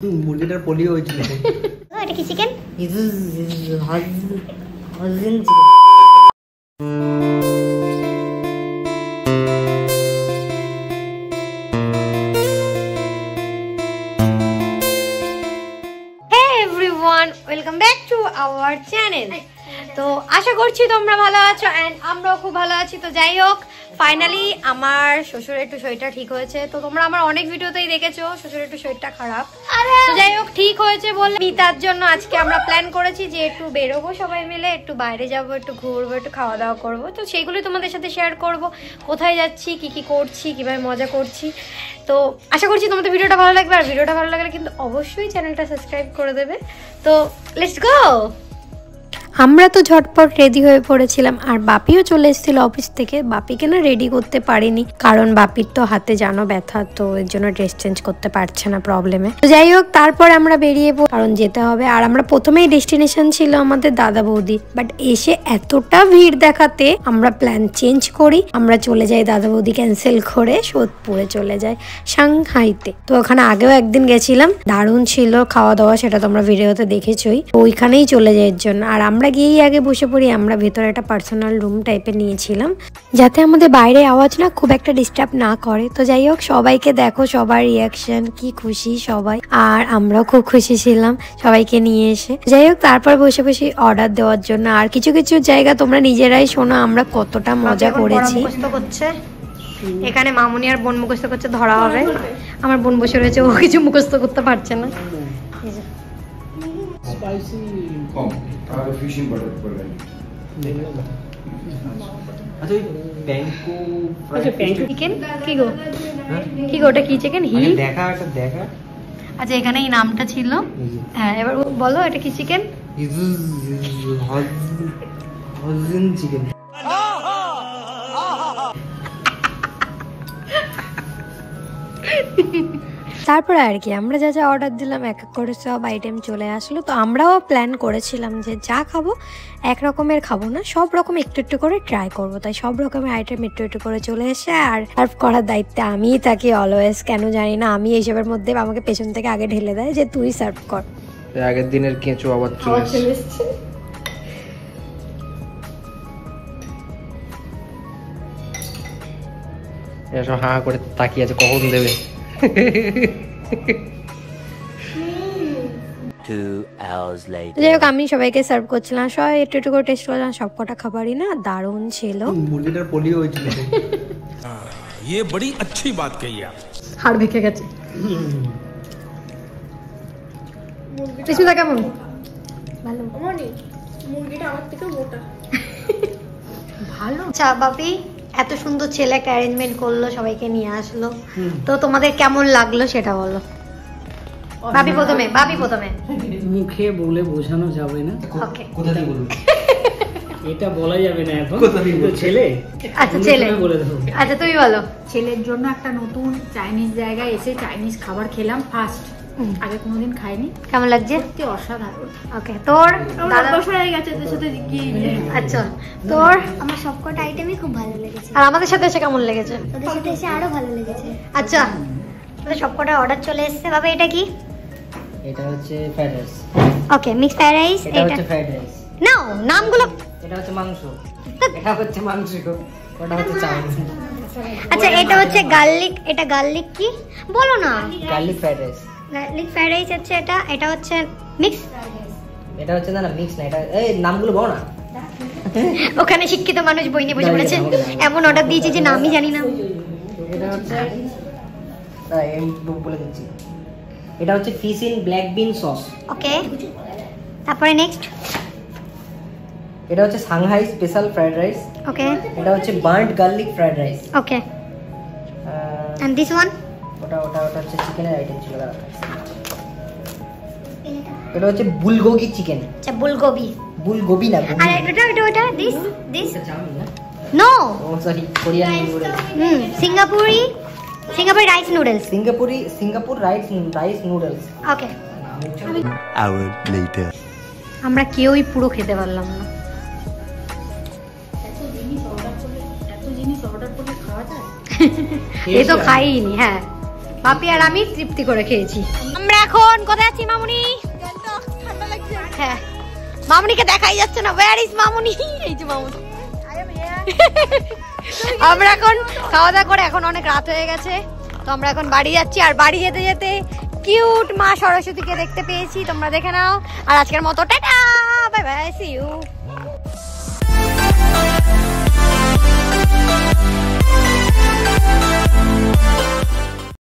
মুরগিটার polio হয়েছিল। এটা কি chicken? Welcome back to our channel. তো আশা করছি তোমরা ভালো আছো এন্ড আমরাও খুব ভালো আছি। তো যাই হোক, ফাইনালি আমার শ্বশুরের একটু শরীরটা ঠিক হয়েছে। তো তোমরা আমার অনেক ভিডিওতেই দেখেছো শ্বশুরের একটু শরীরটা খারাপ। তো যাই হোক, ঠিক হয়েছে বলে তার জন্য আজকে আমরা প্ল্যান করেছি যে একটু বেরোবো, সবাই মিলে একটু বাইরে যাবো, একটু ঘুরবো, একটু খাওয়া দাওয়া করবো। তো সেইগুলোই তোমাদের সাথে শেয়ার করব, কোথায় যাচ্ছি, কি কি করছি, কিভাবে মজা করছি। তো আশা করছি তোমাদের ভিডিওটা ভালো লাগবে। আর ভিডিওটা ভালো লাগলে কিন্তু অবশ্যই চ্যানেলটা সাবস্ক্রাইব করে দেবে। তো লেটস গো। আমরা তো ঝটপট রেডি হয়ে পড়েছিলাম আর বাপিও চলে এসেছিল অফিস থেকে। বাপিকে না রেডি করতে পারিনি, কারণ বাপির তো হাতে জানো ব্যথা, তো এর জন্য ড্রেস চেঞ্জ করতে পারছে না প্রবলেমে। তো যাই হোক, তারপর আমরা বেরিয়ে পড়ি, কারণ যেতে হবে। আর আমরা প্রথমেই ডেস্টিনেশন ছিল আমাদের দাদা বৌদি, বাট এসে এতটা ভিড় দেখাতে আমরা প্ল্যান চেঞ্জ করি। আমরা চলে যাই দাদা বৌদি ক্যান্সেল করে সোদপুরে চলে যাই, সাংহাইতে। তো ওখানে আগেও একদিন গেছিলাম, দারুণ ছিল খাওয়া দাওয়া, সেটা তোমরা ভিডিওতে দেখেছোই। ওইখানেই চলে যাই এর জন্য। আর আমরা গিয়েই আগে বসে পড়ি। আমরা ভেতরে একটা পার্সোনাল রুম টাইপের নিয়েছিলাম, যাতে আমাদের বাইরে আওয়াজ না খুব একটা ডিস্টার্ব না করে। তো যাই হোক, সবাইকে দেখো, সবার রিয়াকশন কি খুশি সবাই, আর আমরাও খুব খুশি ছিলাম সবাইকে নিয়ে এসে। যাই হোক, তারপর বসে বসে অর্ডার দেওয়ার জন্য। আর কিছু কিছু জায়গা তোমরা নিজেরাই শোনো আমরা কতটা মজা করেছি। এখানে মামুনি আর বোন মুখস্থ করছে, ধরা হবে। আমার বোন বসে রয়েছে, ও কিছু মুখস্থ করতে পারছে না। স্পাইসি কম আর ফিশিং বাটার করে আচ্ছা, প্যাঙ্কো চিকেন কি গো? কি গো ওটা? কি চিকেন? হি দেখা এটা দেখা। আচ্ছা, এখানে এই নামটা ছিল। হ্যাঁ, এবার বলো এটা কি চিকেন? হজিন চিকেন। তারপরে আর কি আমরা যা যা অর্ডার দিলাম এক এক করে সব আইটেম চলে আসলো। তো আমরাও প্ল্যান করেছিলাম যে যা খাবো এক রকমের খাবো না, সব রকম একটু একটু করে ট্রাই করবো। তাই সব রকমের আইটেম একটু একটু করে চলে এসে, আর সার্ভ করার দায়িত্বে আমিই থাকি অলওয়েজ। কেন জানি না, আমি এইসবের মধ্যে আমাকে পেছন থেকে আগে ঢেলে দেয় যে তুই সার্ভ কর। আগের দিনের কেঁচো আবার চলে এসেছে। এসব হা করে তাকিয়ে আছে কখন দেবে। যাই হোক, আমি সবাইকে সার্ভ করছিলাম, সবাই একটু একটু করে টেস্ট করলাম। সব কটা খাবারই না দারুণ ছিল। মুরগিটার পোলিও হয়েছিল। ये बड़ी अच्छी बात कही आप। হাড় ভেঙে গেছে। পিছুটা কেমন? ভালো। মুরগিটা আমার থেকে মোটা। ভালো। আচ্ছা বাপি, এত সুন্দর ছেলেকে অ্যারেঞ্জমেন্ট করলো, সবাইকে নিয়ে আসলো, তো তোমাদের কেমন লাগলো সেটা বলো। বাপি প্রথমে। মুখে বলে বোঝানো যাবে না। ওকে, কোথা থেকে বলবো? এটা বলা যাবে না এখন। কোথা থেকে বলবো? ছেলে। আচ্ছা ছেলে বলে দেবো। আচ্ছা তুমি বলো। ছেলের জন্য একটা নতুন চাইনিজ জায়গায় এসে চাইনিজ খাবার খেলাম ফার্স্ট। আগে কোনোদিন খাইনি। কেমন লাগছে? সত্যি অসাধারণ। ওকে, তোর হয়ে গেছে এদের সাথে কি। আচ্ছা, তোর? আমার সবকটা আইটেমই খুব ভালো লেগেছে। আর আমাদের সাথে এসে কেমন লেগেছে? ওদের সাথে এসে আরো ভালো লেগেছে। আচ্ছা, আমাদের সবকটা অর্ডার চলে এসেছে। বাবা এটা কি? এটা হচ্ছে ফ্রাইড রাইস। ওকে, মিক্স ফ্রাইড রাইস। এটা হচ্ছে ফ্রাইড রাইস। নাও নামগুলো। এটা হচ্ছে মাংস। এটা হচ্ছে মাংস। ওটা হচ্ছে চাউমিন। আচ্ছা, এটা হচ্ছে গার্লিক। এটা গার্লিক কি বলো না? Garlic fried rice. Garlic fried rice হচ্ছে এটা। এটা হচ্ছে মিক্স। এটা হচ্ছে না মিক্স না, এটা এই নামগুলো বলো না। ওখানে শিক্ষিত মানুষ বই নিয়ে বসে পড়েছে, এমন অর্ডার দিয়েছে যে নামই জানি না। এটা হচ্ছে আমি বলে দিচ্ছি, এটা হচ্ছে fish in black bean sauce. Okay, তারপরে নেক্সট। এটা হচ্ছে Shanghai special fried rice. Okay, এটা হচ্ছে burnt garlic fried rice. Okay, and this one? ওটা হচ্ছে চিকেনের আইটেম ছিল। এটা হচ্ছে বুলগোগি চিকেন। আচ্ছা, বুলগোবি। বুলগোবি না, আর এটা দিস চাউমিন না? No, oh sorry, Korean noodles. সিঙ্গাপুরি rice noodles. Singapore rice noodles. Okay, আমরা কেউই পুরো খেতে পারলাম না। এত জিনিস অর্ডার করলে খাওয়া যায়? এই তো খাইনি। হ্যাঁ, বাপি আর আমি তৃপ্তি করে খেয়েছি। আমরা এখন কোথায় যাচ্ছি মামুনি? হ্যাঁ মামুনিকে দেখাই যাচ্ছে না, ওয়্যার ইজ মামুনি? এই যে মামুনি। আমরা এখন খাওয়া দাওয়া করে এখন অনেক রাত হয়ে গেছে, তো আমরা এখন বাড়ি যাচ্ছি। আর বাড়ি যেতে যেতে কিউট মা সরস্বতীকে দেখতে পেয়েছি, তোমরা দেখে নাও। আর আজকের মতো tata, bye bye, see you.